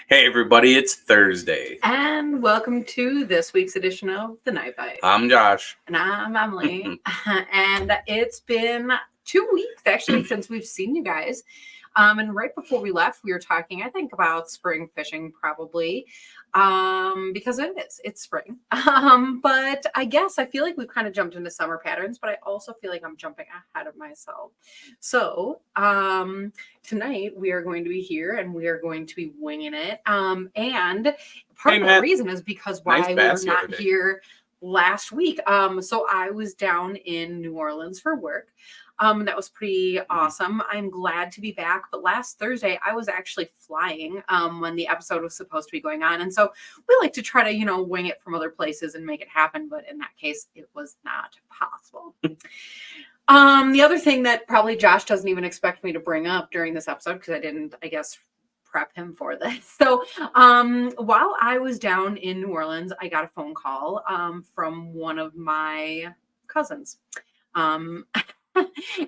Hey everybody, it's Thursday. And welcome to this week's edition of The Night Bite. I'm Josh. And I'm Emily. And it's been 2 weeks actually since we've seen you guys. And right before we left, we were talking, I think, about spring fishing probably. Because it's spring. But I guess I feel like we've kind of jumped into summer patterns, but I also feel like I'm jumping ahead of myself. So tonight we are going to be here and we are going to be winging it. And part Hey, of the Matt. reason is because Nice why we bass were the other not day. here last week. So I was down in New Orleans for work. That was pretty awesome. I'm glad to be back. But last Thursday, I was actually flying when the episode was supposed to be going on. And so we like to try to, wing it from other places and make it happen. But in that case, it was not possible. The other thing that probably Josh doesn't even expect me to bring up during this episode, because I didn't, I guess, prep him for this. So while I was down in New Orleans, I got a phone call from one of my cousins.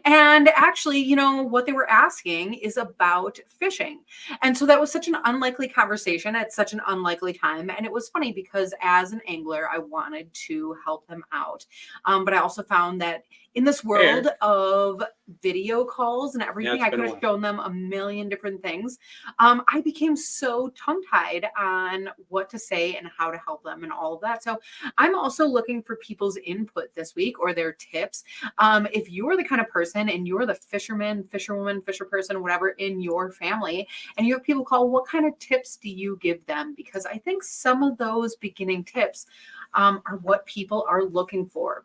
And actually, what they were asking is about fishing. And so that was such an unlikely conversation at such an unlikely time. And it was funny because as an angler, I wanted to help them out. But I also found that in this world of video calls and everything, I could have shown them a million different things. I became so tongue-tied on what to say and how to help them and all of that. So I'm also looking for people's input this week or their tips. If you're the kind of person and you're the fisherman, fisherwoman, fisher person, whatever in your family, and you have people call, what kind of tips do you give them? Because I think some of those beginning tips are what people are looking for.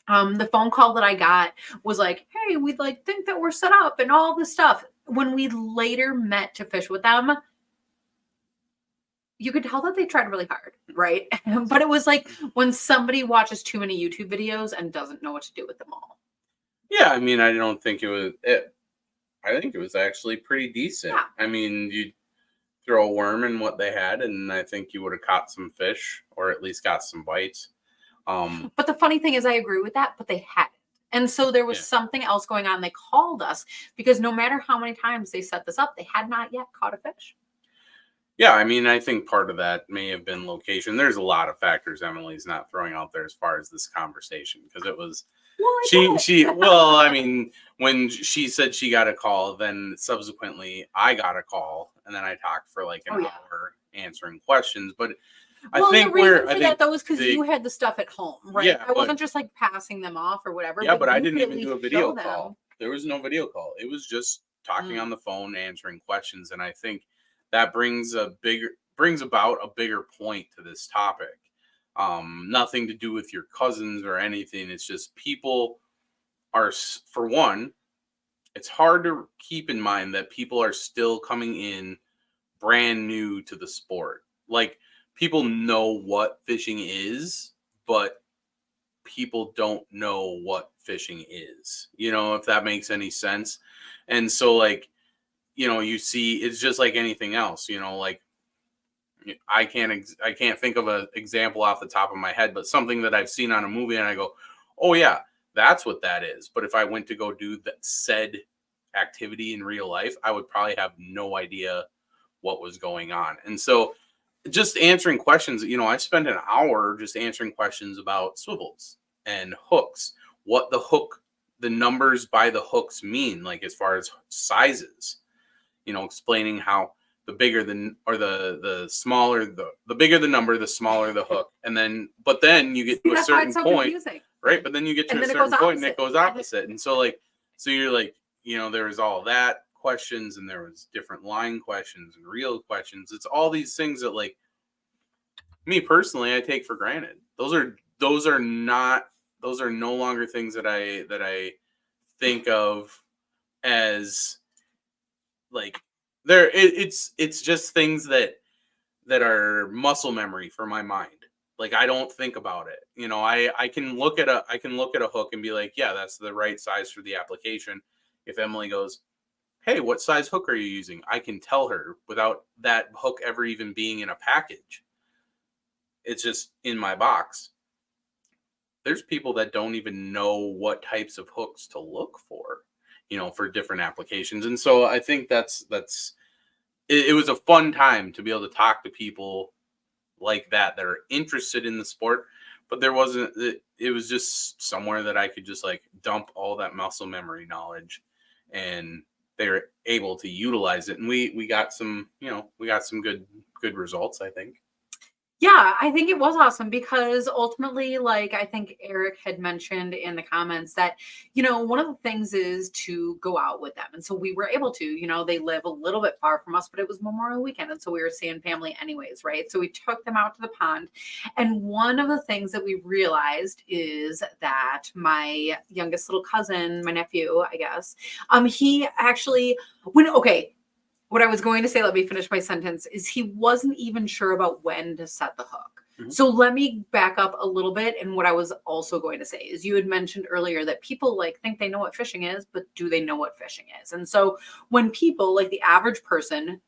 The phone call that I got was like, hey, we'd think that we're set up and all this stuff. When we later met to fish with them, you could tell that they tried really hard, right? But it was like when somebody watches too many YouTube videos and doesn't know what to do with them all. Yeah, I mean, I don't think it was it. I think it was actually pretty decent. Yeah. I mean, you throw a worm in what they had, and I think you would have caught some fish, or at least got some bites. But the funny thing is, I agree with that, but they hadn't. And so there was something else going on. They called us because no matter how many times they set this up, they had not yet caught a fish. Yeah, I mean, I think part of that may have been location. There's a lot of factors Emily's not throwing out there as far as this conversation, because it was well, I mean, when she said she got a call, then subsequently I got a call, and then I talked for like an hour answering questions. But I think the reason for that though was because you had the stuff at home, right? Yeah, I wasn't just like passing them off or whatever. Yeah, but I didn't even do a video call. There was no video call. It was just talking on the phone, answering questions, and I think that brings about a bigger point to this topic. Nothing to do with your cousins or anything. It's just people are, for one, it's hard to keep in mind that people are still coming in brand new to the sport. Like, people know what fishing is, but people don't know what fishing is, if that makes any sense. And so, like, you see, it's just like anything else, like, I can't think of an example off the top of my head, but something that I've seen on a movie and I go, oh yeah, that's what that is. But if I went to go do that said activity in real life, I would probably have no idea what was going on. And so just answering questions, I spent an hour just answering questions about swivels and hooks, what the numbers by the hooks mean, like as far as sizes, explaining how the bigger the smaller the bigger the number, the smaller the hook. And then, but then you get to a certain point, right? But then you get to a certain point and it goes opposite. And so you're like, there was all that questions and there was different line questions and real questions. It's all these things that, like, me personally, I take for granted. Those are no longer things that I think of as, like, it's just things that are muscle memory for my mind. Like, I don't think about it. I can look at a hook and be like, yeah, that's the right size for the application. If Emily goes, hey, what size hook are you using? I can tell her without that hook ever even being in a package. It's just in my box. There's people that don't even know what types of hooks to look for, for different applications. And so I think that's it was a fun time to be able to talk to people like that are interested in the sport. But there wasn't. It was just somewhere that I could just like dump all that muscle memory knowledge, and they were able to utilize it. And we got some, we got some good results, I think. Yeah, I think it was awesome because ultimately, like I think Eric had mentioned in the comments that, one of the things is to go out with them. And so we were able to, they live a little bit far from us, but it was Memorial Weekend. And so we were seeing family anyways, right? So we took them out to the pond. And one of the things that we realized is that my youngest little cousin, my nephew, I guess, he actually, what I was going to say, let me finish my sentence, is he wasn't even sure about when to set the hook. Mhm. So let me back up a little bit. And what I was also going to say is you had mentioned earlier that people like think they know what fishing is, but do they know what fishing is? And so when people like the average person,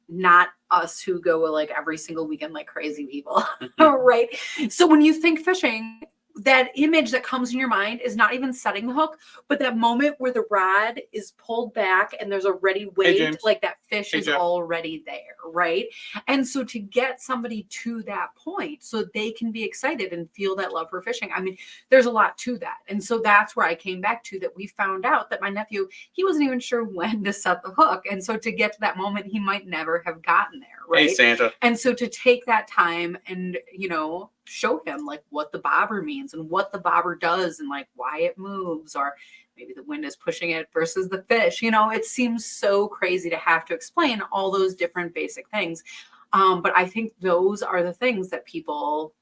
not us who go like every single weekend like crazy people, right? So when you think fishing, that image that comes in your mind is not even setting the hook, but that moment where the rod is pulled back and there's a ready weight, James. like that fish Hey, is Jeff. already there, right? And so to get somebody to that point so they can be excited and feel that love for fishing, I mean, there's a lot to that. And so that's where I came back to that we found out that my nephew, he wasn't even sure when to set the hook. And so to get to that moment, he might never have gotten there, right? Hey, Santa. And so to take that time and, show him like what the bobber means and what the bobber does and like why it moves, or maybe the wind is pushing it versus the fish. It seems so crazy to have to explain all those different basic things. But I think those are the things that people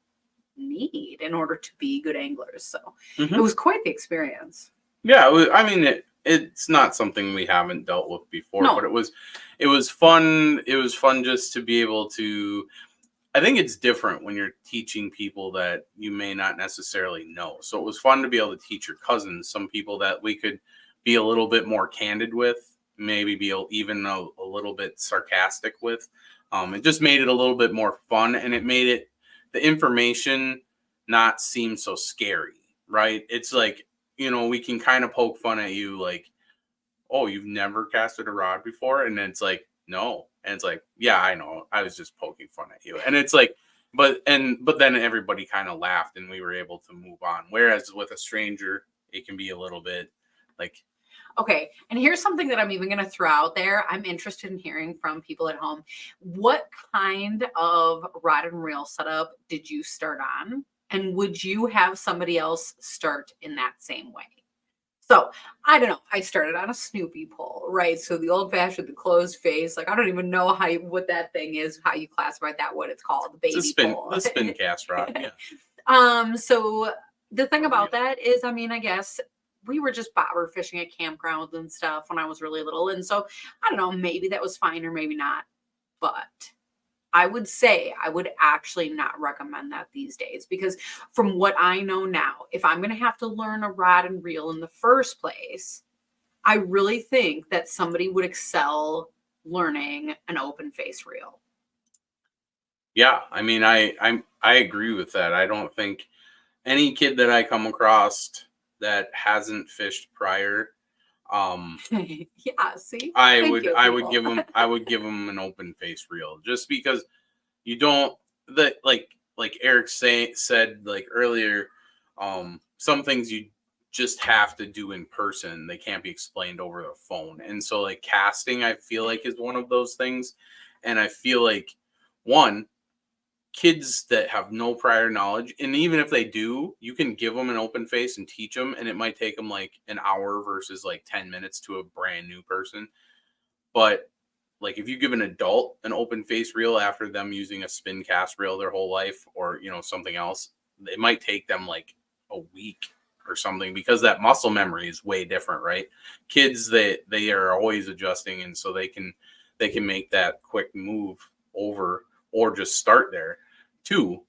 need in order to be good anglers. So It was quite the experience. Yeah, I mean, it's not something we haven't dealt with before, No. but it was fun. It was fun just to be able to. I think it's different when you're teaching people that you may not necessarily know. So it was fun to be able to teach your cousins, some people that we could be a little bit more candid with, maybe be even a little bit sarcastic with. It just made it a little bit more fun, and it made the information not seem so scary, right? It's like, we can kind of poke fun at you like, oh, you've never casted a rod before? And then it's like, no. And it's like, yeah, I know. I was just poking fun at you. And it's like, but then everybody kind of laughed and we were able to move on. Whereas with a stranger, it can be a little bit like, okay. And here's something that I'm even going to throw out there. I'm interested in hearing from people at home. What kind of rod and reel setup did you start on? And would you have somebody else start in that same way? So I don't know. I started on a Snoopy pole, right? So the old fashioned, the closed face. Like I don't even know what that thing is, how you classify that, what it's called, the baby pole. the spin cast rod. Yeah. So the thing about that is, I mean, I guess we were just bobber fishing at campgrounds and stuff when I was really little. And so I don't know, maybe that was fine or maybe not. But I would say I would actually not recommend that these days because from what I know now, if I'm going to have to learn a rod and reel in the first place, I really think that somebody would excel learning an open face reel. Yeah. I mean, I agree with that. I don't think any kid that I come across that hasn't fished prior, Yeah, see, I would give them an open face reel just because you don't like Eric said like earlier, some things you just have to do in person. They can't be explained over the phone. And so like casting, I feel like is one of those things. And I feel like one, kids that have no prior knowledge, and even if they do, you can give them an open face and teach them, and it might take them like an hour versus like 10 minutes to a brand new person. But like if you give an adult an open face reel after them using a spin cast reel their whole life, or something else, it might take them like a week or something, because that muscle memory is way different, right? Kids, they are always adjusting, and so they can make that quick move over or just start there. Two,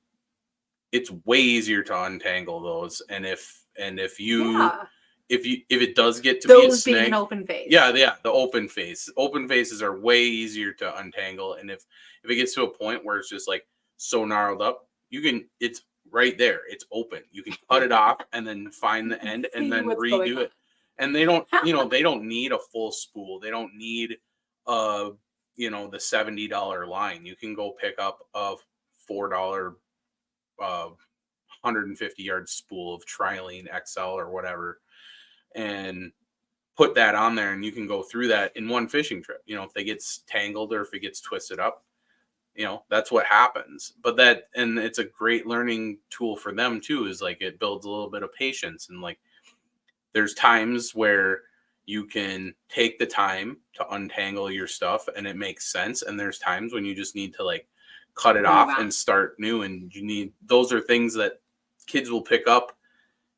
it's way easier to untangle those, and if it does get to be a those being snag, an open face. yeah, the open faces are way easier to untangle, and if it gets to a point where it's just like so gnarled up, it's right there, it's open, you can cut it off and then find the end and then redo it. And they don't they don't need a full spool, they don't need the $70 line. You can go pick up a $4 150-yard spool of Trilene XL or whatever, and put that on there, and you can go through that in one fishing trip. If it gets tangled or if it gets twisted up, that's what happens. And it's a great learning tool for them too, is like it builds a little bit of patience. And like there's times where you can take the time to untangle your stuff and it makes sense, and there's times when you just need to like cut it off and start new, and those are things that kids will pick up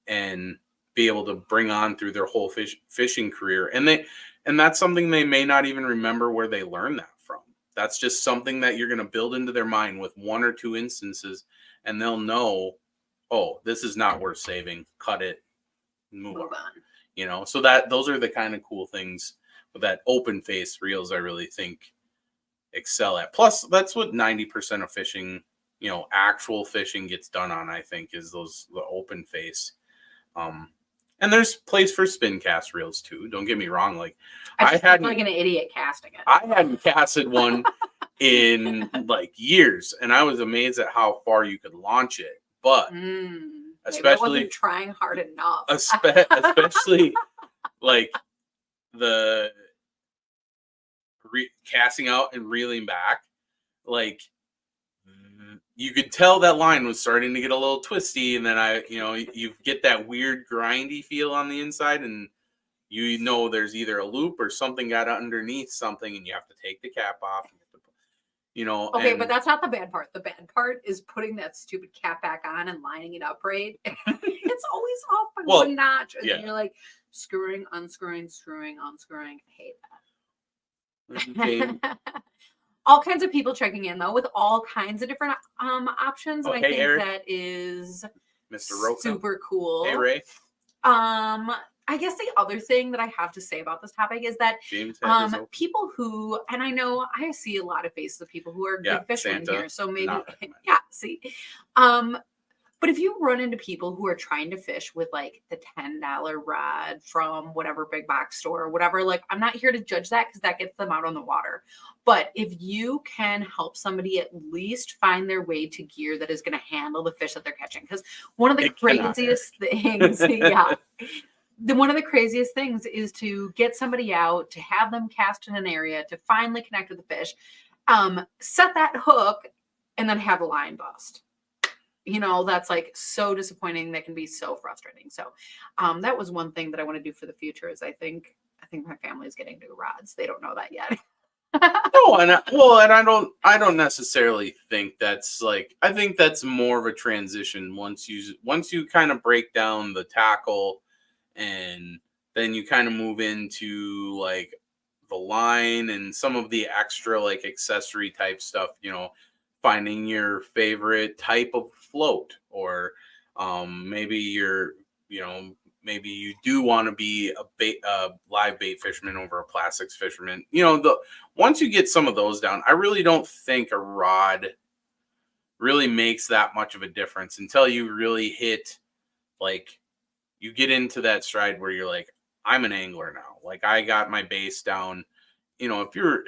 and be able to bring on through their whole fishing career. And that's something they may not even remember where they learned that from. That's just something that you're going to build into their mind with one or two instances, and they'll know, oh, this is not worth saving. Cut it, move on. So those are the kind of cool things with that open face reels I really think excel at. Plus, that's what 90% of fishing, actual fishing gets done on, I think, is the open face. And there's place for spin cast reels too. Don't get me wrong. Like I had like an idiot casting it. I hadn't casted one in like years, and I was amazed at how far you could launch it. But especially I wasn't trying hard enough. Especially like the casting out and reeling back, like you could tell that line was starting to get a little twisty, and then you get that weird grindy feel on the inside, and there's either a loop or something got underneath something, and you have to take the cap off. Okay, but that's not the bad part. The bad part is putting that stupid cap back on and lining it up right. It's always off by one notch, and then you're like screwing, unscrewing, screwing, unscrewing. I hate that. All kinds of people checking in though with all kinds of different options, and I think Eric, that is Mr. Roka. Super cool. Hey Ray. I guess the other thing that I have to say about this topic is that people who, and I know I see a lot of faces of people who are good fishermen here, so maybe see. But if you run into people who are trying to fish with like the $10 rod from whatever big box store or whatever, like I'm not here to judge that because that gets them out on the water. But if you can help somebody at least find their way to gear that is going to handle the fish that they're catching, because one of the craziest things, one of the craziest things is to get somebody out, to have them cast in an area, to finally connect with the fish, set that hook, and then have a line bust. That's like so disappointing. That can be so frustrating. So that was one thing that I want to do for the future is I think my family is getting new rods. They don't know that yet. No, and I don't necessarily think that's like, I think that's more of a transition once you kind of break down the tackle, and then you kind of move into like the line and some of the extra like accessory type stuff, finding your favorite type of float, or maybe maybe you do want to be a live bait fisherman over a plastics fisherman. Once you get some of those down, I really don't think a rod really makes that much of a difference until you really hit, like, you get into that stride where you're like, I'm an angler now. Like, I got my base down. If you're,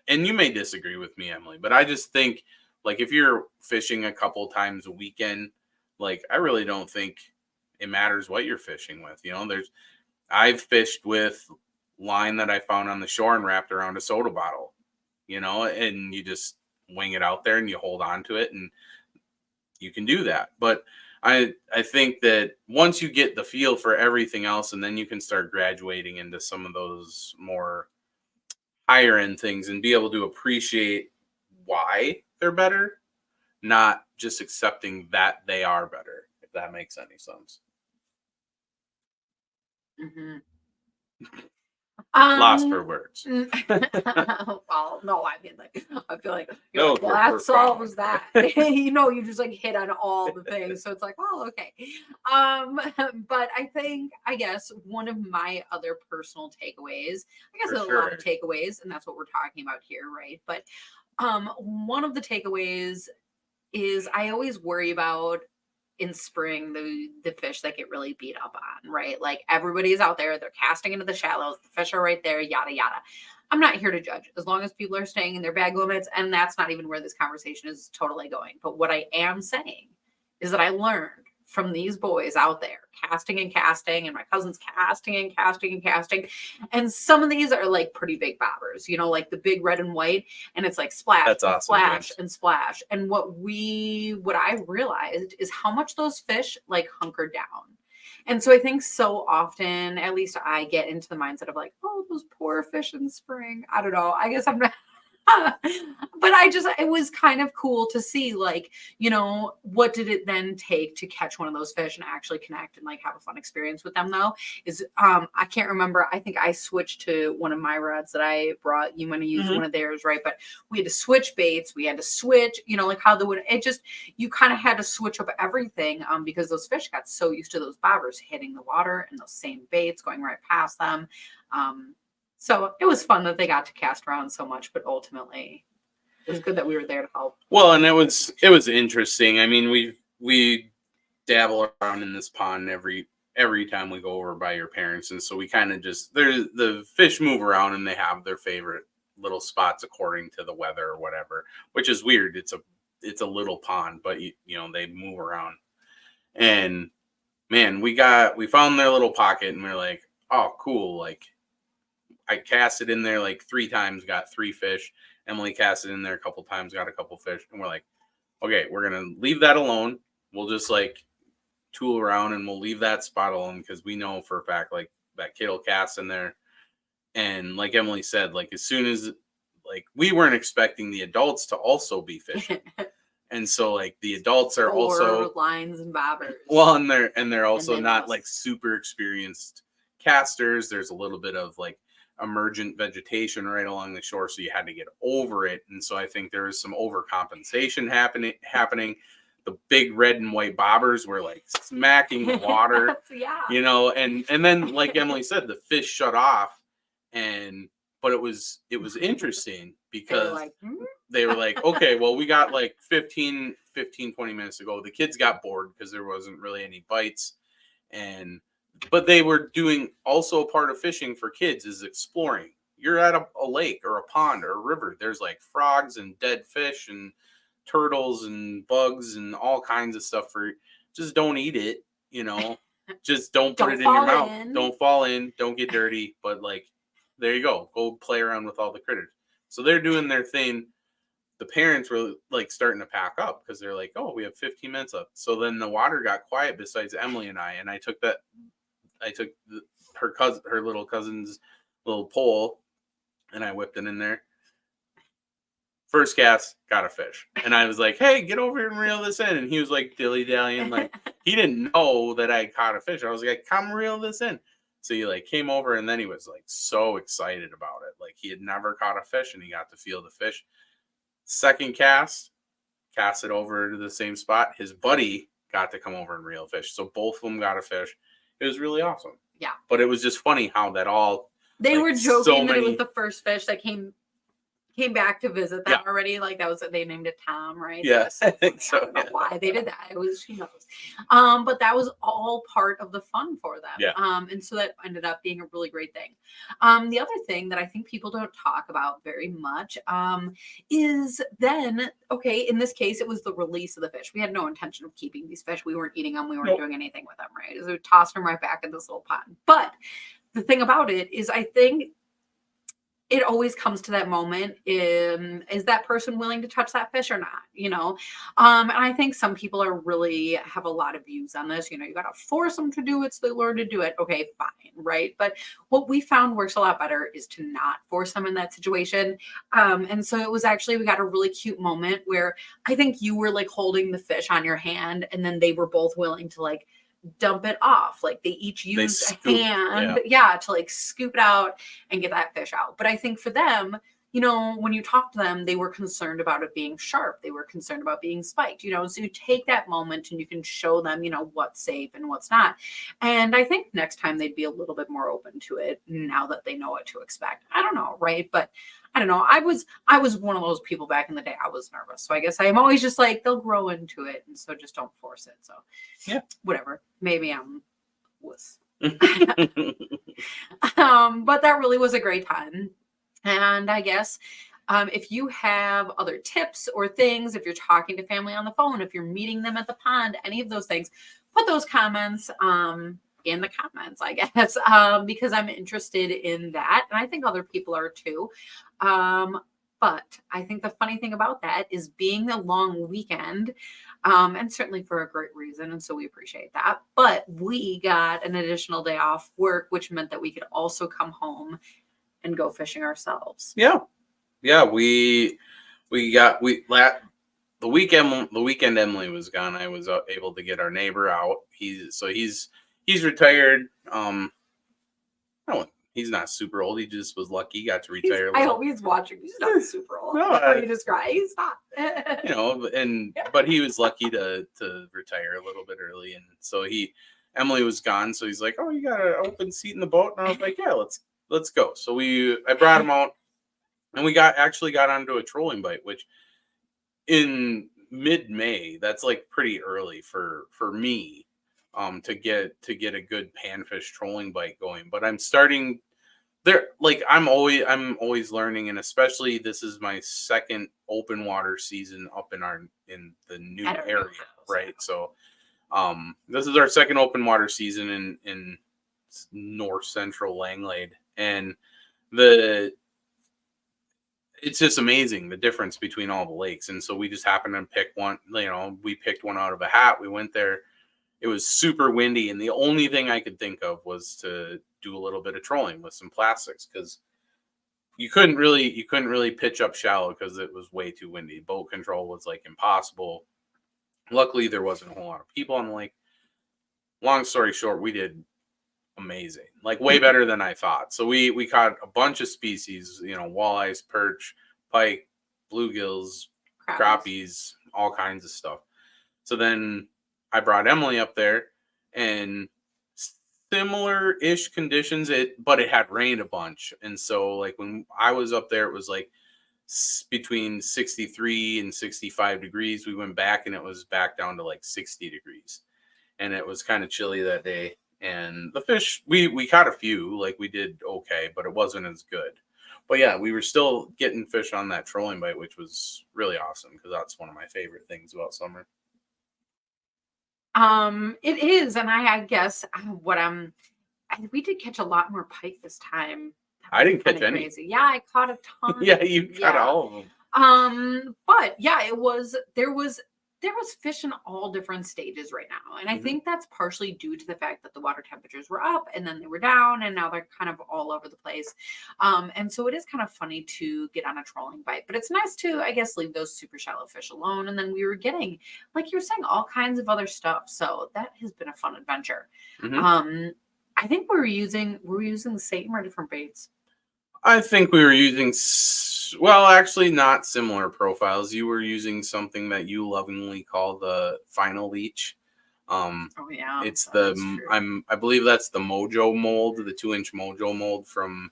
and you may disagree with me, Emily, but I just think, like, if you're fishing a couple times a weekend, like, I really don't think it matters what you're fishing with. I've fished with line that I found on the shore and wrapped around a soda bottle, and you just wing it out there and you hold on to it, and you can do that. But I think that once you get the feel for everything else, and then you can start graduating into some of those more higher end things and be able to appreciate why they're better, not just accepting that they are better, if that makes any sense. Mm-hmm. Lost for words. Well, no, I mean, like, I feel like, well, that solves that. You just like hit on all the things. So it's like, well, okay. But I guess one of my other personal takeaways, there's a lot of takeaways, and that's what we're talking about here, right? But one of the takeaways is I always worry about in spring the fish that get really beat up on, right? Like everybody's out there, they're casting into the shallows, the fish are right there, yada yada. I'm not here to judge as long as people are staying in their bag limits. And that's not even where this conversation is totally going. But what I am saying is that I learned from these boys out there casting and casting, and my cousin's casting and casting and casting. And some of these are like pretty big bobbers, you know, like the big red and white. And it's like splash, That's and awesome, splash, James. and splash. And what I realized is how much those fish like hunker down. And so I think so often, at least I get into the mindset of like, oh, those poor fish in spring. I don't know. I guess I'm not. But it was kind of cool to see, like, you know, what did it then take to catch one of those fish and actually connect and like have a fun experience with them, though? Is I can't remember. I think I switched to one of my rods that I brought. You want to use one of theirs, right? But we had to switch baits. We had to switch, you know, like how you kind of had to switch up everything because those fish got so used to those bobbers hitting the water and those same baits going right past them. So it was fun that they got to cast around so much, but ultimately it was good that we were there to help. Well, and it was interesting. I mean, we dabble around in this pond every time we go over by your parents, and so we kind of just the fish move around and they have their favorite little spots according to the weather or whatever, which is weird. It's a little pond, but you know they move around. And man, we found their little pocket, and we're like, oh, cool, like. I cast it in there like 3 times, got 3 fish. Emily cast it in there a couple times, got a couple fish. And we're like, okay, we're going to leave that alone. We'll just like tool around and we'll leave that spot alone because we know for a fact like that kid will cast in there. And like Emily said, like as soon as like we weren't expecting the adults to also be fishing. And so like the adults are also lines and bobbers. Well, and they're also not like super experienced casters. There's a little bit of like emergent vegetation right along the shore, so you had to get over it. And so I think there was some overcompensation happening. The big red and white bobbers were like smacking the water. Yeah. You know, and then like Emily said, the fish shut off, but it was interesting because they were like, okay, well, we got like 15, 20 minutes to go. The kids got bored because there wasn't really any bites. But they were doing also a part of fishing for kids is exploring. You're at a lake or a pond or a river. There's like frogs and dead fish and turtles and bugs and all kinds of stuff just don't eat it, you know, just don't put it in your mouth. Don't fall in, don't get dirty. But like, there you go play around with all the critters. So they're doing their thing. The parents were like starting to pack up because they're like, oh, we have 15 minutes left. So then the water got quiet besides Emily and I took her little cousin's little pole and I whipped it in there. First cast, got a fish. And I was like, hey, get over here and reel this in. And he was like dilly-dallying. Like, he didn't know that I caught a fish. I was like, come reel this in. So he like came over and then he was like so excited about it. Like he had never caught a fish and he got to feel the fish. Second cast it over to the same spot. His buddy got to come over and reel fish. So both of them got a fish. It was really awesome. Yeah. But it was just funny how that all... They were joking that it was the first fish that came back to visit them already. Like that was, they named it Tom, right? Yes, I think so. I don't know why they did that. It was, who knows. But that was all part of the fun for them. Yeah. And so that ended up being a really great thing. The other thing that I think people don't talk about very much is then, okay, in this case, it was the release of the fish. We had no intention of keeping these fish. We weren't eating them. We weren't doing anything with them, right? So we tossed them right back in this little pond. But the thing about it is I think it always comes to that moment. Is that person willing to touch that fish or not? You know? And I think some people have a lot of views on this. You know, you got to force them to do it so they learn to do it. Okay, fine. Right. But what we found works a lot better is to not force them in that situation. And so it was actually, we got a really cute moment where I think you were like holding the fish on your hand and then they were both willing to like dump it off. Like they each used a hand to like scoop it out and get that fish out. But I think for them, you know, when you talk to them, they were concerned about it being sharp. They were concerned about being spiked, you know, so you take that moment and you can show them, you know, what's safe and what's not. And I think next time they'd be a little bit more open to it now that they know what to expect. I don't know. Right. But I don't know. I was one of those people back in the day. I was nervous. So I guess I'm always just like, they'll grow into it. And so just don't force it. So yeah, whatever. Maybe I'm wuss. But that really was a great time. And I guess if you have other tips or things, if you're talking to family on the phone, if you're meeting them at the pond, any of those things, put those comments in the comments, I guess, because I'm interested in that. And I think other people are too. Um, but I think the funny thing about that is being a long weekend, and certainly for a great reason. And so we appreciate that. But we got an additional day off work, which meant that we could also come home and go fishing ourselves. Yeah. Yeah, the weekend Emily was gone, I was able to get our neighbor out. He's retired. No, he's not super old. He just was lucky, got to retire. I hope he's watching. He's not super old. No, That's what you describe. He's not. But he was lucky to retire a little bit early, and so Emily was gone, so he's like, "Oh, you got an open seat in the boat?" And I was like, "Yeah, let's go." So I brought him out, and we got onto a trolling bite, which in mid-May, that's like pretty early for me, to get a good panfish trolling bite going. But I'm starting there, like I'm always learning, and especially this is my second open water season up in the new area, right? So this is our second open water season in north central Langlade, and it's just amazing the difference between all the lakes. And so we just happened to pick one, we picked one out of a hat. We went there. It was super windy, and the only thing I could think of was to do a little bit of trolling with some plastics, because you couldn't really pitch up shallow because it was way too windy. Boat control was like impossible. Luckily, there wasn't a whole lot of people on the lake. Long story short, we did amazing, like way better than I thought. So we caught a bunch of species, walleyes, perch, pike, bluegills, crappies, all kinds of stuff. So then I brought Emily up there, and similar-ish conditions, but it had rained a bunch. And so like when I was up there, it was like between 63 and 65 degrees. We went back, and it was back down to like 60 degrees, and it was kind of chilly that day. And the fish, we caught a few, like we did okay, but it wasn't as good. But yeah, we were still getting fish on that trolling bite, which was really awesome, because that's one of my favorite things about summer. It is, and I guess we did catch a lot more pike this time. I didn't catch any. Crazy. Yeah, I caught a ton. Yeah, you caught all of them. But yeah, there was fish in all different stages right now. And I think that's partially due to the fact that the water temperatures were up and then they were down, and now they're kind of all over the place. And so it is kind of funny to get on a trolling bite, but it's nice to, I guess, leave those super shallow fish alone. And then we were getting, like you were saying, all kinds of other stuff. So that has been a fun adventure. I think we were using the same or different baits. I think we were using, well, actually not similar profiles. You were using something that you lovingly call the final leech. Oh yeah, it's I believe that's the Mojo mold, the 2-inch Mojo mold from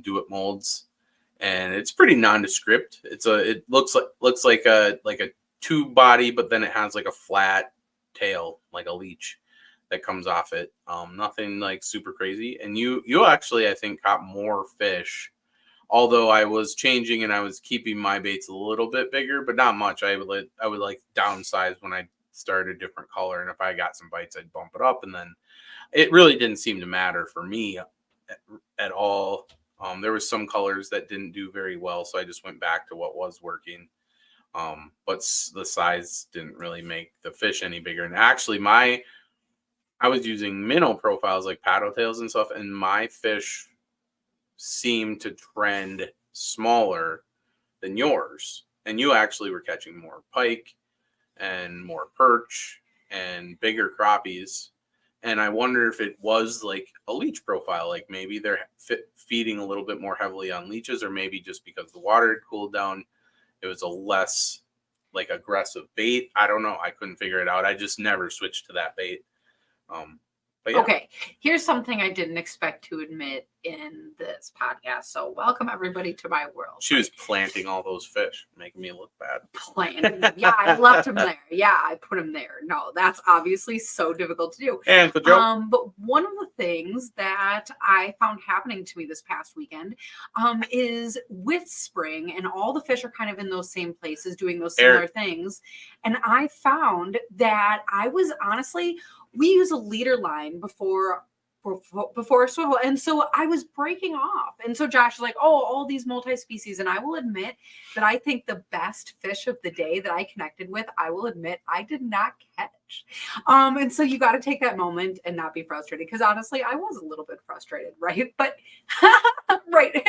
Do It Molds, and it's pretty nondescript. It looks like a tube body, but then it has like a flat tail, like a leech that comes off it. Nothing like super crazy. And you actually, I think, caught more fish, although I was changing and I was keeping my baits a little bit bigger, but not much. I would like downsize when I started a different color, and if I got some bites, I'd bump it up. And then it really didn't seem to matter for me at all. There was some colors that didn't do very well, so I just went back to what was working. But the size didn't really make the fish any bigger. And actually, I was using minnow profiles like paddle tails and stuff, and my fish seemed to trend smaller than yours. And you actually were catching more pike and more perch and bigger crappies. And I wonder if it was like a leech profile, like maybe they're feeding a little bit more heavily on leeches, or maybe just because the water had cooled down, it was a less like aggressive bait. I don't know. I couldn't figure it out. I just never switched to that bait. But yeah. Okay, here's something I didn't expect to admit in this podcast. So welcome everybody to my world. She was planting all those fish, making me look bad. Planting them. Yeah, I left him there. Yeah, I put him there. No, that's obviously so difficult to do. And the joke. But one of the things that I found happening to me this past weekend is with spring, and all the fish are kind of in those same places doing those similar things. And I found that I was honestly, we use a leader line before swivel, and so I was breaking off, and so Josh is like, oh, all these multi-species, and I will admit that I think the best fish of the day that I connected with, I will admit I did not catch. And so you got to take that moment and not be frustrated, because honestly I was a little bit frustrated, right? But right.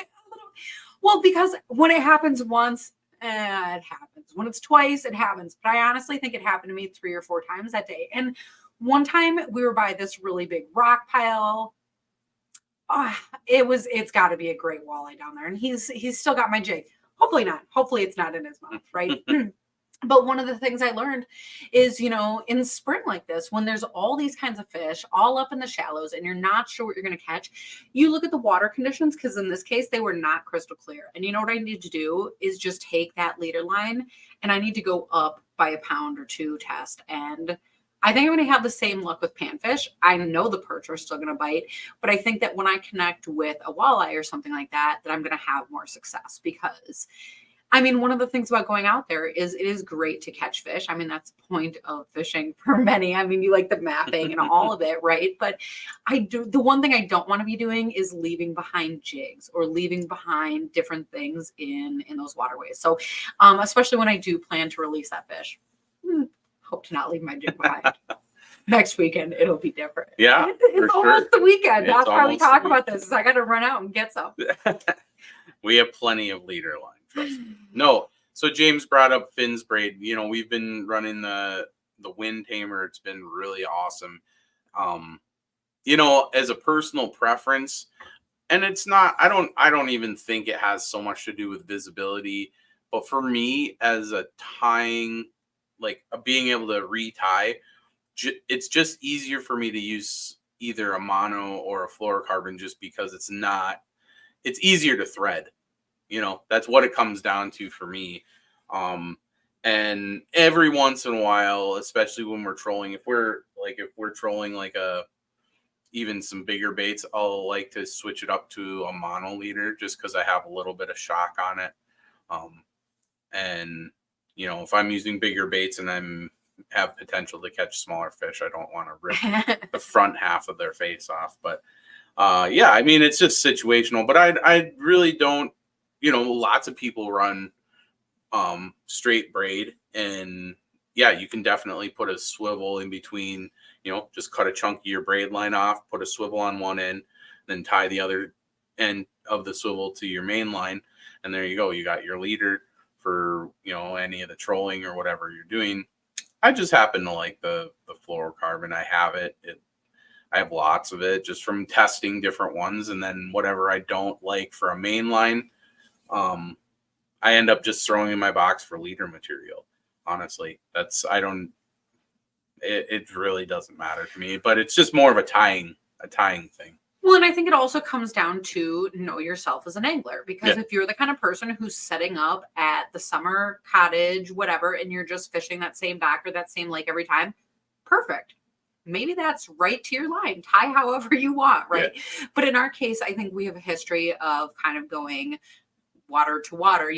Well, because when it happens once, it happens. When it's twice, it happens. But I honestly think it happened to me 3 or 4 times that day. And one time we were by this really big rock pile. It's got to be a great walleye down there. And he's still got my jig. Hopefully not. Hopefully it's not in his mouth, right? But one of the things I learned is, in spring like this, when there's all these kinds of fish all up in the shallows and you're not sure what you're going to catch, you look at the water conditions, because in this case, they were not crystal clear. And you know what I need to do is just take that leader line and I need to go up by a pound or 2 test. And I think I'm going to have the same luck with panfish. I know the perch are still going to bite, but I think that when I connect with a walleye or something like that, I'm going to have more success, because one of the things about going out there is it is great to catch fish. That's the point of fishing for many. You like the mapping and all of it, right? But the one thing I don't want to be doing is leaving behind jigs or leaving behind different things in those waterways. So, especially when I do plan to release that fish, hope to not leave my jig behind. Next weekend, it'll be different. Yeah, it's almost the weekend. That's why we talk about this. Is I got to run out and get some. We have plenty of leader line. Trust me. No. So James brought up Finn's braid. We've been running the wind tamer. It's been really awesome. As a personal preference, and it's not. I don't even think it has so much to do with visibility. But for me, as a tying, like being able to retie, it's just easier for me to use either a mono or a fluorocarbon, just because it's easier to thread. That's what it comes down to for me. And every once in a while, especially when we're trolling, if we're trolling even some bigger baits, I'll like to switch it up to a mono leader, just because I have a little bit of shock on it. And if I'm using bigger baits and have potential to catch smaller fish, I don't want to rip the front half of their face off. But it's just situational. But I really don't. Lots of people run straight braid, and you can definitely put a swivel in between. Just cut a chunk of your braid line off, put a swivel on one end, then tie the other end of the swivel to your main line, and there you go. You got your leader for any of the trolling or whatever you're doing. I just happen to like the fluorocarbon. I have it. I have lots of it just from testing different ones, and then whatever I don't like for a main line, I end up just throwing in my box for leader material. Honestly, it really doesn't matter to me, but it's just more of a tying thing. Well, and I think it also comes down to know yourself as an angler, because if you're the kind of person who's setting up at the summer cottage, whatever, and you're just fishing that same dock or that same lake every time, perfect. Maybe that's right to your line. Tie however you want, right? Yeah. But in our case, I think we have a history of kind of going water to water,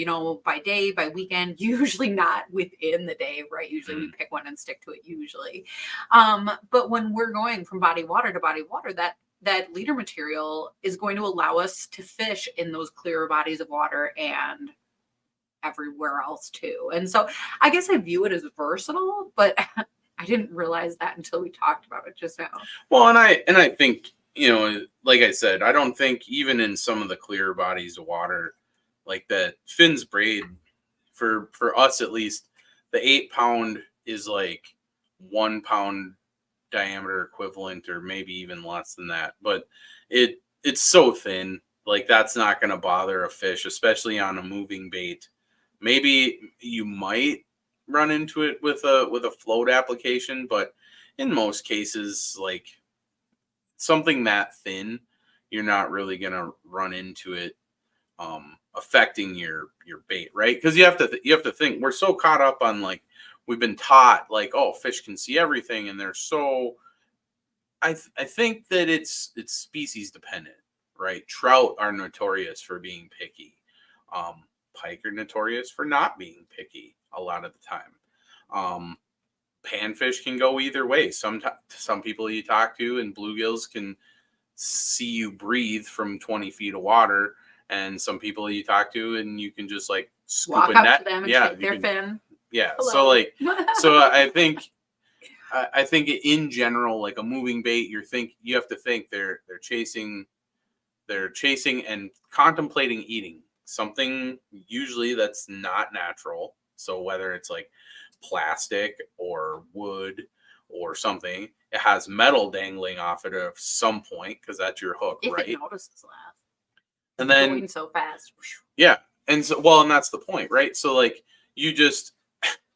by day, by weekend, usually not within the day, right? Usually we pick one and stick to it usually. But when we're going from body water to body water, that leader material is going to allow us to fish in those clearer bodies of water and everywhere else too. And so I guess I view it as versatile, but I didn't realize that until we talked about it just now. Well, and I think, like I said, I don't think even in some of the clearer bodies of water, like that Finn's braid, for us at least, the 8-pound is like 1 pound diameter equivalent, or maybe even less than that. But it's so thin, like that's not going to bother a fish, especially on a moving bait. Maybe you might run into it with a float application, but in most cases, like something that thin, you're not really gonna run into it affecting your bait, right? Because you have to think, we're so caught up on, like, we've been taught, like, oh, fish can see everything, and they're so. I think that it's species dependent, right? Trout are notorious for being picky. Pike are notorious for not being picky a lot of the time. Panfish can go either way. Some people you talk to, and bluegills can see you breathe from 20 feet of water, and some people you talk to, and you can just like scoop Walk a up net. to them and Yeah, shake their fin. Yeah. Hello. So like, I think in general, like a moving bait, you have to think they're chasing and contemplating eating something, usually that's not natural. So whether it's like plastic or wood or something, it has metal dangling off it at some point, because that's your hook, if right? it notices that. And then going so fast. Yeah. And so, well, and that's the point, right? So like you just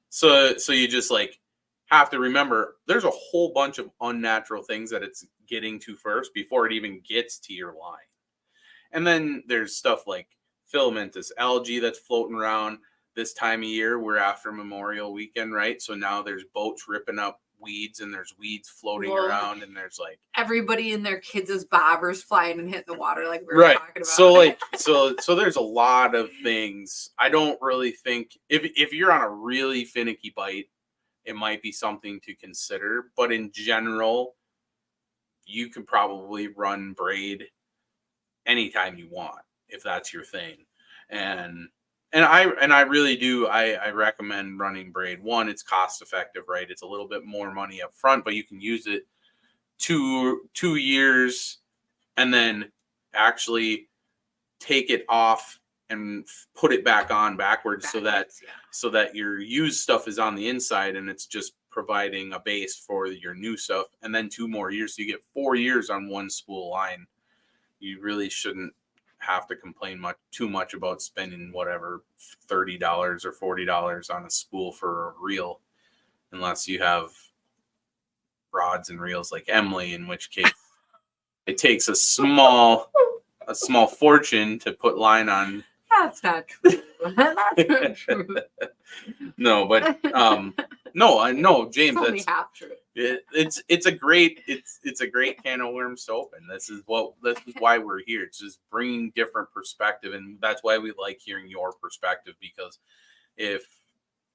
so you just like have to remember there's a whole bunch of unnatural things that it's getting to first before it even gets to your line. And then there's stuff like filamentous algae that's floating around this time of year. We're after Memorial Weekend, right? So now there's boats ripping up weeds, and there's weeds floating around, and there's like everybody and their kids' bobbers flying and hitting the water, like we were right. talking about. So like so there's a lot of things. I don't really think if you're on a really finicky bite, it might be something to consider. But in general, you could probably run braid anytime you want if that's your thing. And I really do. I recommend running braid. One, it's cost effective, right? It's a little bit more money up front, but you can use it 2 years and then actually take it off and put it back on backwards, so that your used stuff is on the inside, and it's just providing a base for your new stuff. And then 2 more years, so you get 4 years on one spool line. You really shouldn't have to complain too much about spending whatever $30 or $40 on a spool for a reel, unless you have rods and reels like Emily, in which case it takes a small fortune to put line on. That's not true. That's not true. No, but no, James, it's only half true. It's a great can of worms to open. This is why we're here. It's just bringing different perspective, and that's why we like hearing your perspective, because if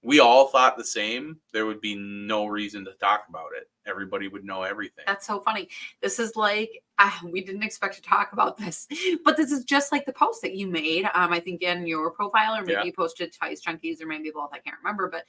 we all thought the same, there would be no reason to talk about it. Everybody would know everything. That's so funny. This is like, we didn't expect to talk about this, but this is just like the post that you made. I think in your profile, or maybe you posted Tice Junkies, or maybe both. I can't remember, but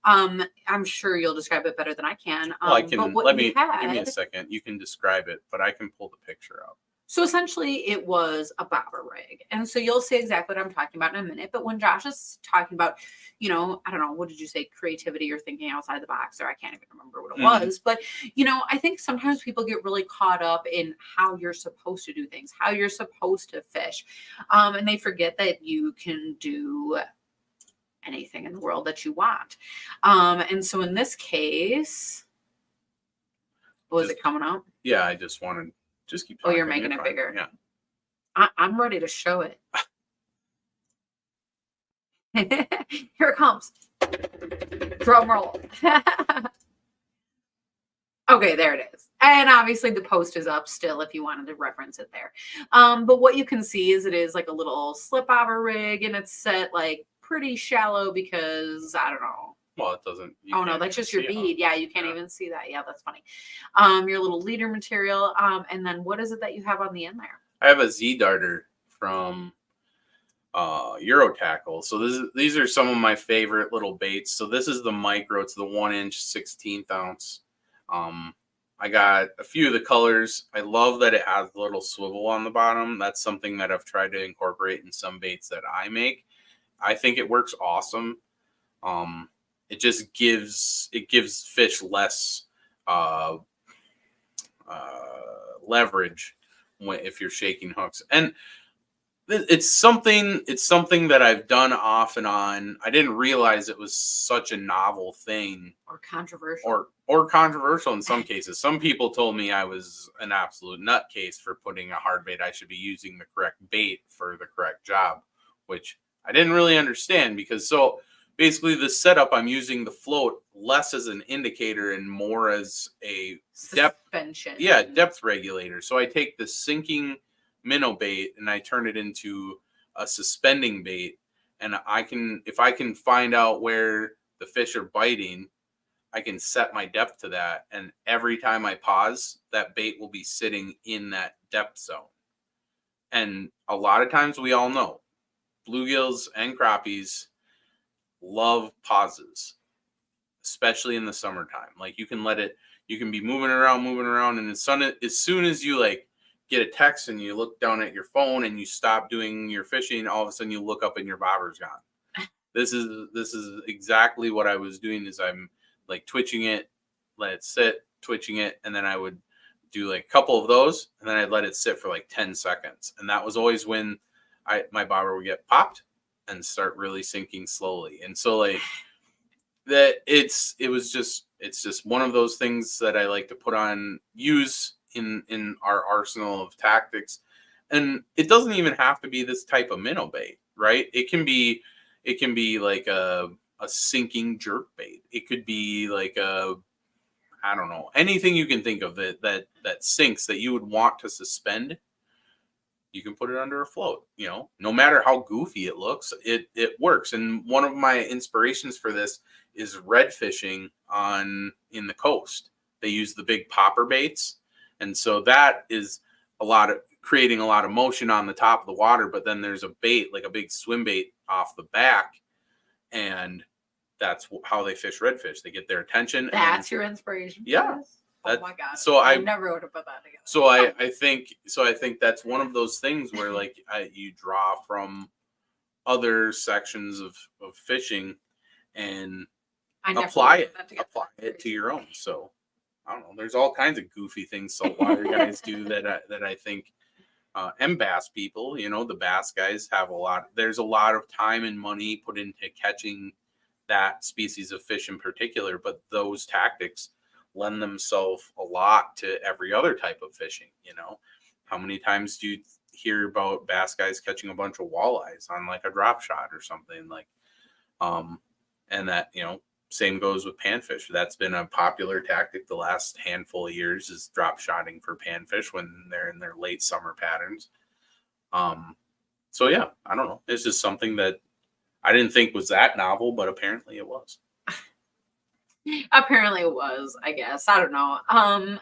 I'm sure you'll describe it better than I can. Well, I can. Give me a second. You can describe it, but I can pull the picture up. So essentially it was a bobber rig. And so you'll see exactly what I'm talking about in a minute. But when Josh is talking about, I don't know, what did you say? Creativity or thinking outside the box, or I can't even remember what it was. But, I think sometimes people get really caught up in how you're supposed to do things, how you're supposed to fish. And they forget that you can do anything in the world that you want. And so in this case, was it coming up? Yeah, I just wanted... Just keep talking. Oh, you're making it bigger. Yeah. I'm ready to show it. Here it comes. Drum roll. Okay, there it is. And obviously the post is up still if you wanted to reference it there. But what you can see is it is like a little slip bobber rig, and it's set like pretty shallow because I don't know. Well, it doesn't. Oh no, that's just your bead. Yeah, you can't even see that. Yeah, that's funny. Your little leader material. And then what is it that you have on the end there? I have a Z darter from Euro Tackle. So these are some of my favorite little baits. So this is the micro. It's the 1-inch 16th ounce. I got a few of the colors. I love that it has a little swivel on the bottom. That's something that I've tried to incorporate in some baits that I make. I think it works awesome. It just gives fish less leverage if you're shaking hooks. And It's something that I've done off and on. I didn't realize it was such a novel thing or controversial or controversial in some cases. Some people told me I was an absolute nutcase for putting a hard bait. I should be using the correct bait for the correct job, which I didn't really understand because so basically the setup I'm using the float less as an indicator and more as a suspension. Depth regulator. So I take the sinking minnow bait and I turn it into a suspending bait, and if I can find out where the fish are biting, I can set my depth to that, and every time I pause, that bait will be sitting in that depth zone. And a lot of times we all know bluegills and crappies love pauses, especially in the summertime. Like you can be moving around, and as soon as you like get a text and you look down at your phone and you stop doing your fishing, all of a sudden you look up and your bobber's gone. This is exactly what I was doing. Is I'm like twitching it, let it sit, twitching it, and then I would do like a couple of those, and then I'd let it sit for like 10 seconds, and that was always when my bobber would get popped and start really sinking slowly. And so like that it's just one of those things that I like to use in our arsenal of tactics. And it doesn't even have to be this type of minnow bait, right? It can be like a sinking jerk bait. It could be like I don't know, anything you can think of that sinks that you would want to suspend. You can put it under a float, no matter how goofy it looks, it works. And one of my inspirations for this is red fishing in the coast. They use the big popper baits. And so that is creating a lot of motion on the top of the water, but then there's a bait, like a big swim bait off the back. And that's how they fish redfish. They get their attention. That's your inspiration. Yeah. Oh my god! So I never would have put that together. So I think that's one of those things where like you draw from other sections of fishing and apply it to your own. So I don't know. There's all kinds of goofy things saltwater guys do that I think. And bass people, the bass guys have there's a lot of time and money put into catching that species of fish in particular, but those tactics lend themselves a lot to every other type of fishing. How many times do you hear about bass guys catching a bunch of walleyes on like a drop shot or something like, and that, same goes with panfish. That's been a popular tactic the last handful of years, is drop shotting for panfish when they're in their late summer patterns. So yeah, I don't know. It's just something that I didn't think was that novel, but apparently it was. Apparently it was, I guess. I don't know.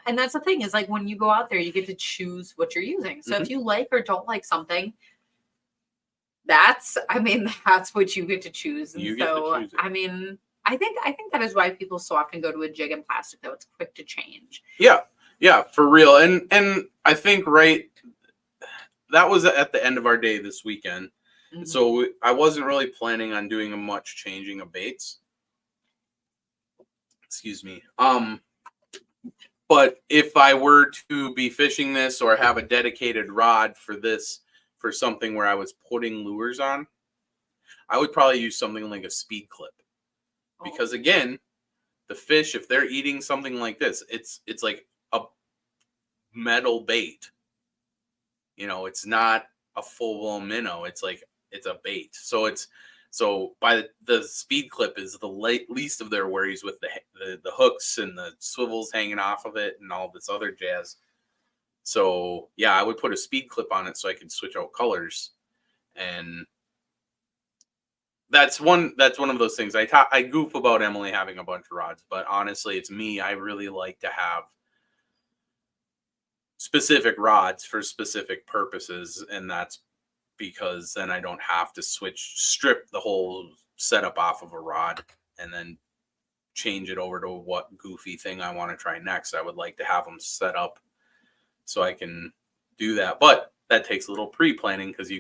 And that's the thing, is like when you go out there, you get to choose what you're using. So if you like or don't like something, that's what you get to choose. And I think that is why people so often go to a jig and plastic, though. It's quick to change. Yeah, for real. And I think that was at the end of our day this weekend. Mm-hmm. So I wasn't really planning on doing much changing of baits. Excuse me. But if I were to be fishing this or have a dedicated rod for something where I was putting lures on, I would probably use something like a speed clip. Because again, the fish, if they're eating something like this, it's like a metal bait. It's not a full-blown minnow. It's a bait. So by the speed clip is the least of their worries with the hooks and the swivels hanging off of it and all this other jazz. So yeah, I would put a speed clip on it so I could switch out colors. And that's one of those things. I goof about Emily having a bunch of rods, but honestly, it's me. I really like to have specific rods for specific purposes, and that's because then I don't have to strip the whole setup off of a rod and then change it over to what goofy thing I want to try next. I would like to have them set up so I can do that, but that takes a little pre-planning because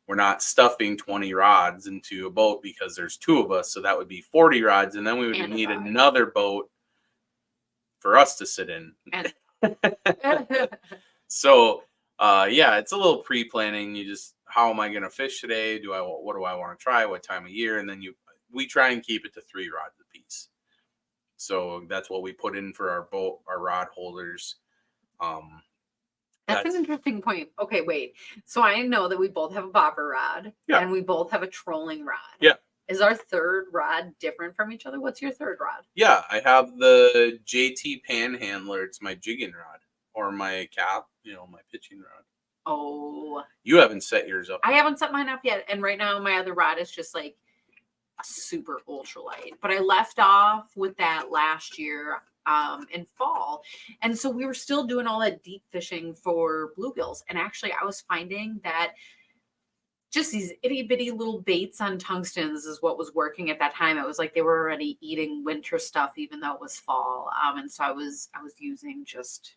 we're not stuffing 20 rods into a boat because there's two of us. So that would be 40 rods. And then we would need another boat for us to sit in. So, yeah, it's a little pre-planning. You just how am I going to fish today? What do I want to try? What time of year? And then we try and keep it to 3 rods a piece. So that's what we put in for our rod holders. That's an interesting point. Okay, wait. So I know that we both have a bobber rod, and we both have a trolling rod. Yeah. Is our third rod different from each other? What's your third rod? Yeah, I have the JT Panhandler. It's my jigging rod, or my my pitching rod. Oh. You haven't set yours up. I haven't set mine up yet. And right now my other rod is just like a super ultralight. But I left off with that last year in fall. And so we were still doing all that deep fishing for bluegills. And actually I was finding that just these itty bitty little baits on tungstens is what was working at that time. It was like they were already eating winter stuff, even though it was fall. And so I was using just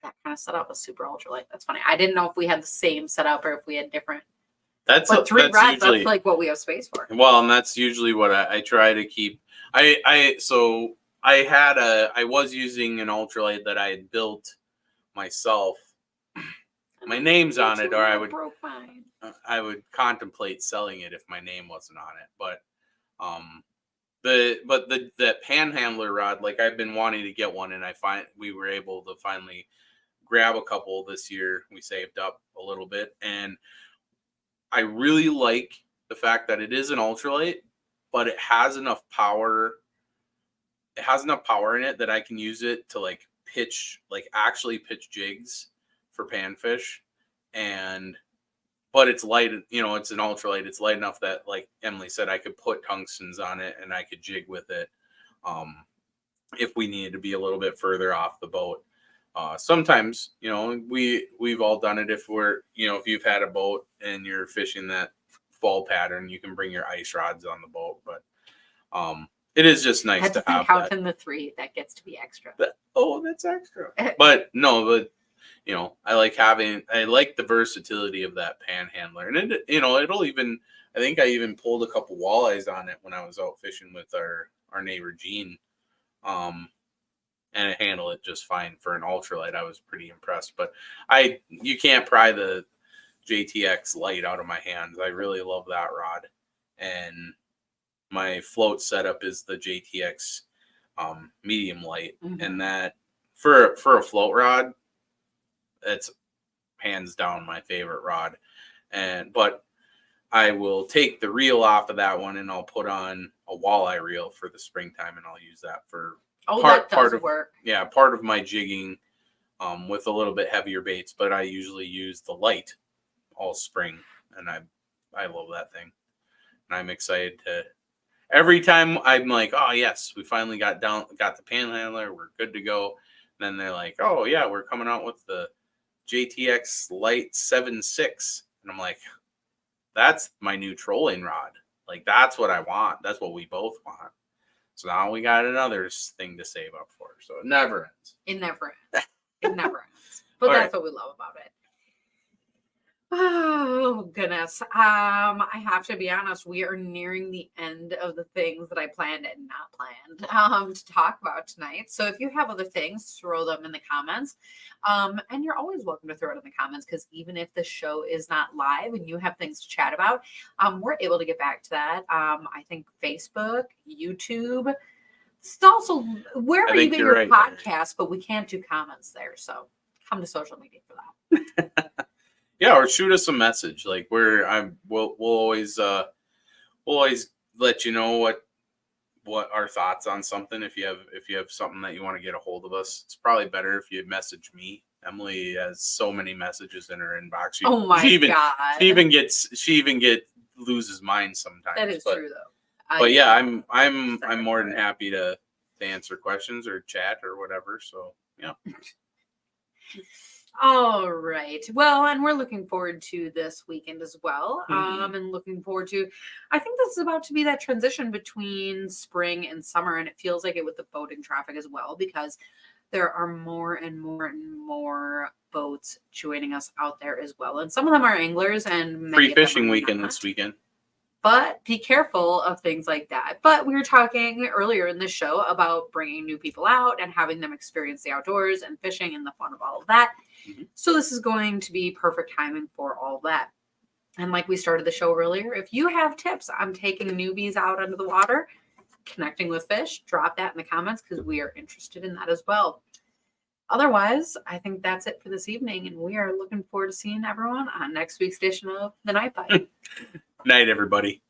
that kind of setup, a super ultralight. That's funny. I didn't know if we had the same setup or if we had different. But 3 rods, usually, that's like what we have space for. Well, and that's usually what I try to keep. I was using an ultralight that I had built myself. My name's on it, or I would contemplate selling it if my name wasn't on it. But the Panhandler rod, like I've been wanting to get one, and we were able to finally grab a couple this year. We saved up a little bit, and I really like the fact that it is an ultralight, but it has enough power. It has enough power in it that I can use it to actually pitch jigs for panfish. But it's light, it's an ultralight. It's light enough that, like Emily said, I could put tungstens on it and I could jig with it if we needed to be a little bit further off the boat. Sometimes, we've all done it. If if you've had a boat and you're fishing that fall pattern, you can bring your ice rods on the boat. But it is just nice to have count in the 3. That gets to be extra. That's extra. But I like the versatility of that Panhandler, and it'll even. I think I even pulled a couple walleyes on it when I was out fishing with our neighbor Gene. And it handled it just fine for an ultralight. I was pretty impressed, but you can't pry the JTX light out of my hands. I really love that rod, and my float setup is the JTX medium light, and that for a float rod, that's hands down my favorite rod. But I will take the reel off of that one, and I'll put on a walleye reel for the springtime, and I'll use that for. Part of my jigging with a little bit heavier baits, but I usually use the light all spring, and I love that thing. And I'm excited to every time I'm like, oh yes, we finally got the Panhandler, we're good to go. And then they're like, oh yeah, we're coming out with the JTX Light 7.6, and I'm like, that's my new trolling rod. Like that's what I want. That's what we both want. So now we got another thing to save up for. So it never ends. It never ends. It never ends. But that's what we love about it. Oh, goodness. I have to be honest. We are nearing the end of the things that I planned and not planned to talk about tonight. So if you have other things, throw them in the comments. And you're always welcome to throw it in the comments, because even if the show is not live and you have things to chat about, we're able to get back to that. I think Facebook, YouTube, it's also wherever you get your podcast, but we can't do comments there. So come to social media for that. Yeah, or shoot us a message. Like we'll always let you know what our thoughts on something. If you have something that you want to get a hold of us, it's probably better if you message me. Emily has so many messages in her inbox. God! She even loses mine sometimes. That is true though. But yeah, I'm more than happy to answer questions or chat or whatever. So yeah. All right. Well, and we're looking forward to this weekend as well. And looking forward to, I think this is about to be that transition between spring and summer. And it feels like it with the boating traffic as well, because there are more and more and more boats joining us out there as well. And some of them are anglers, and many free fishing weekend this weekend. But be careful of things like that. But we were talking earlier in the show about bringing new people out and having them experience the outdoors and fishing and the fun of all of that. So this is going to be perfect timing for all of that. And like we started the show earlier, if you have tips on taking newbies out into the water, connecting with fish, drop that in the comments because we are interested in that as well. Otherwise, I think that's it for this evening, and we are looking forward to seeing everyone on next week's edition of The Night Bite. Night, everybody.